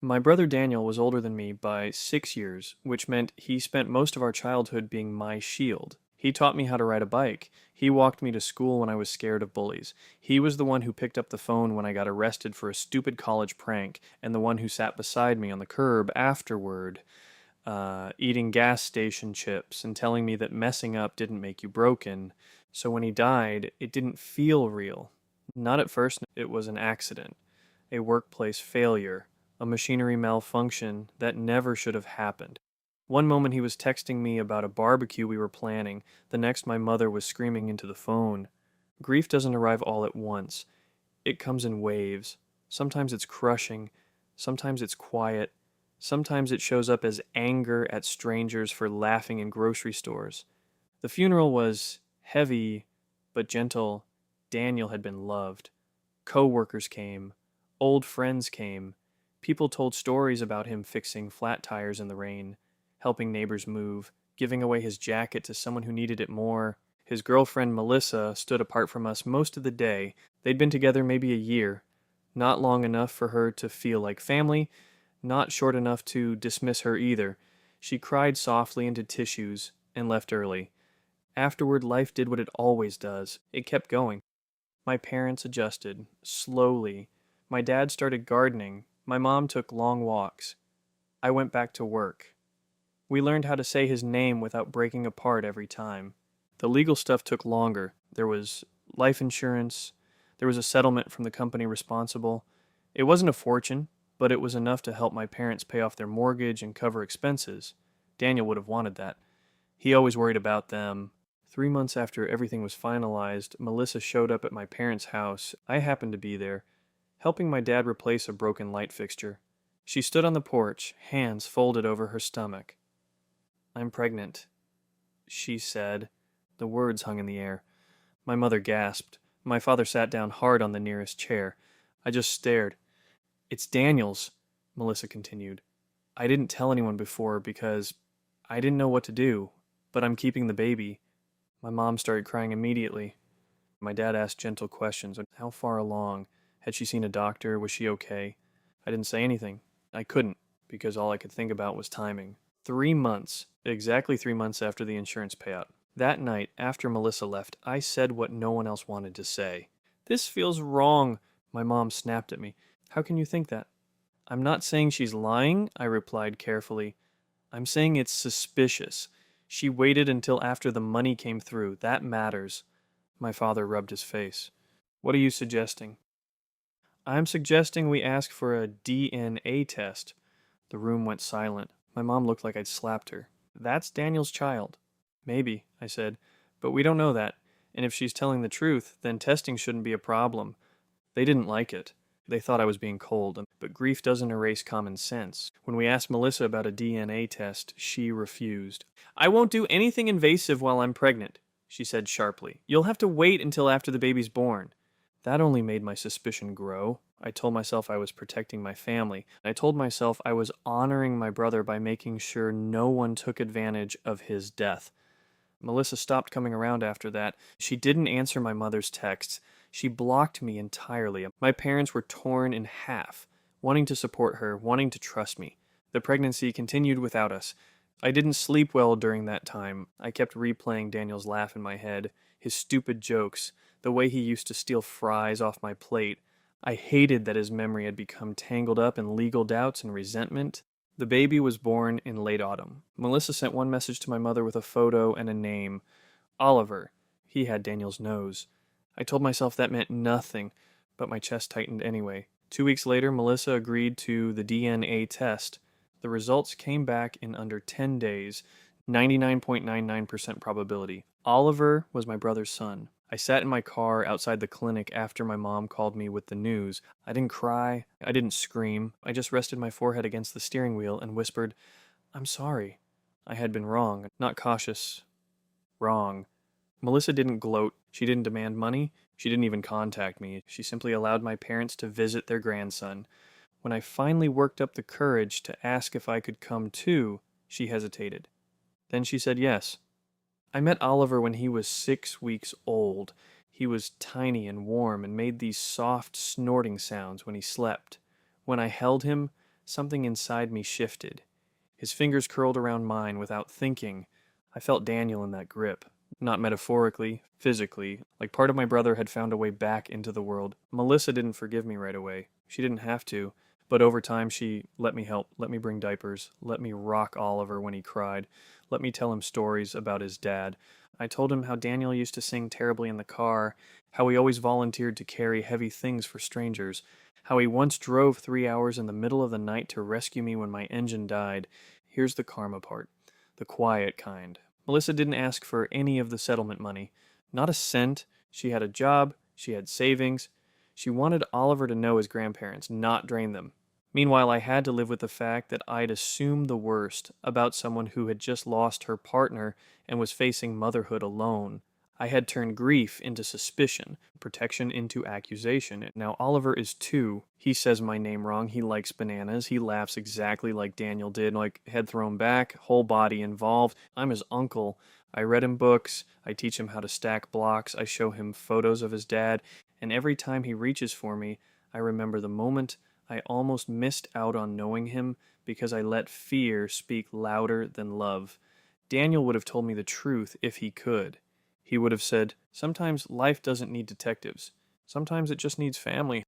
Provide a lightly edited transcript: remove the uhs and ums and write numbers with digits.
My brother Daniel was older than me by 6 years, which meant he spent most of our childhood being my shield. He taught me how to ride a bike. He walked me to school when I was scared of bullies. He was the one who picked up the phone when I got arrested for a stupid college prank, and the one who sat beside me on the curb afterward, eating gas station chips and telling me that messing up didn't make you broken. So when he died, it didn't feel real. Not at first, it was an accident, a workplace failure, a machinery malfunction that never should have happened. One moment he was texting me about a barbecue we were planning, the next my mother was screaming into the phone. Grief doesn't arrive all at once. It comes in waves. Sometimes it's crushing, sometimes it's quiet, sometimes it shows up as anger at strangers for laughing in grocery stores. The funeral was heavy but gentle. Daniel had been loved. Co-workers came. Old friends came. People told stories about him fixing flat tires in the rain, helping neighbors move, giving away his jacket to someone who needed it more. His girlfriend Melissa stood apart from us most of the day. They'd been together maybe a year, not long enough for her to feel like family, not short enough to dismiss her either. She cried softly into tissues and left early. Afterward, life did what it always does. It kept going. My parents adjusted, slowly. My dad started gardening. My mom took long walks. I went back to work. We learned how to say his name without breaking apart every time. The legal stuff took longer. There was life insurance. There was a settlement from the company responsible. It wasn't a fortune, but it was enough to help my parents pay off their mortgage and cover expenses. Daniel would have wanted that. He always worried about them. 3 months after everything was finalized, Melissa showed up at my parents' house. I happened to be there, helping my dad replace a broken light fixture. She stood on the porch, hands folded over her stomach. "I'm pregnant," she said. The words hung in the air. My mother gasped. My father sat down hard on the nearest chair. I just stared. "It's Daniel's," Melissa continued. "I didn't tell anyone before because I didn't know what to do, but I'm keeping the baby." My mom started crying immediately. My dad asked gentle questions. How far along? Had she seen a doctor? Was she okay? I didn't say anything. I couldn't, because all I could think about was timing. 3 months, exactly 3 months after the insurance payout. That night, after Melissa left, I said what no one else wanted to say. "This feels wrong," my mom snapped at me. "How can you think that?" "I'm not saying she's lying," I replied carefully. "I'm saying it's suspicious. She waited until after the money came through. That matters." My father rubbed his face. "What are you suggesting?" "I'm suggesting we ask for a DNA test." The room went silent. My mom looked like I'd slapped her. "That's Daniel's child." "Maybe," I said, "but we don't know that. And if she's telling the truth, then testing shouldn't be a problem." They didn't like it. They thought I was being cold, but grief doesn't erase common sense. When we asked Melissa about a DNA test, she refused. "I won't do anything invasive while I'm pregnant," she said sharply. "You'll have to wait until after the baby's born." That only made my suspicion grow. I told myself I was protecting my family. I told myself I was honoring my brother by making sure no one took advantage of his death. Melissa stopped coming around after that. She didn't answer my mother's texts. She blocked me entirely. My parents were torn in half, wanting to support her, wanting to trust me. The pregnancy continued without us. I didn't sleep well during that time. I kept replaying Daniel's laugh in my head, his stupid jokes, the way he used to steal fries off my plate. I hated that his memory had become tangled up in legal doubts and resentment. The baby was born in late autumn. Melissa sent one message to my mother with a photo and a name. Oliver. He had Daniel's nose. I told myself that meant nothing, but my chest tightened anyway. 2 weeks later, Melissa agreed to the DNA test. The results came back in under 10 days, 99.99% probability. Oliver was my brother's son. I sat in my car outside the clinic after my mom called me with the news. I didn't cry. I didn't scream. I just rested my forehead against the steering wheel and whispered, "I'm sorry." I had been wrong, not cautious. Wrong. Melissa didn't gloat. She didn't demand money. She didn't even contact me. She simply allowed my parents to visit their grandson. When I finally worked up the courage to ask if I could come too, she hesitated. Then she said yes. I met Oliver when he was 6 weeks old. He was tiny and warm and made these soft, snorting sounds when he slept. When I held him, something inside me shifted. His fingers curled around mine without thinking. I felt Daniel in that grip. Not metaphorically, physically, like part of my brother had found a way back into the world. Melissa didn't forgive me right away. She didn't have to, but over time she let me help, let me bring diapers, let me rock Oliver when he cried, let me tell him stories about his dad. I told him how Daniel used to sing terribly in the car, how he always volunteered to carry heavy things for strangers, how he once drove 3 hours in the middle of the night to rescue me when my engine died. Here's the karma part, the quiet kind. Melissa didn't ask for any of the settlement money. Not a cent. She had a job. She had savings. She wanted Oliver to know his grandparents, not drain them. Meanwhile, I had to live with the fact that I'd assumed the worst about someone who had just lost her partner and was facing motherhood alone. I had turned grief into suspicion, protection into accusation. Now Oliver is 2. He says my name wrong. He likes bananas. He laughs exactly like Daniel did, like head thrown back, whole body involved. I'm his uncle. I read him books. I teach him how to stack blocks. I show him photos of his dad. And every time he reaches for me, I remember the moment I almost missed out on knowing him because I let fear speak louder than love. Daniel would have told me the truth if he could. He would have said, sometimes life doesn't need detectives. Sometimes it just needs family.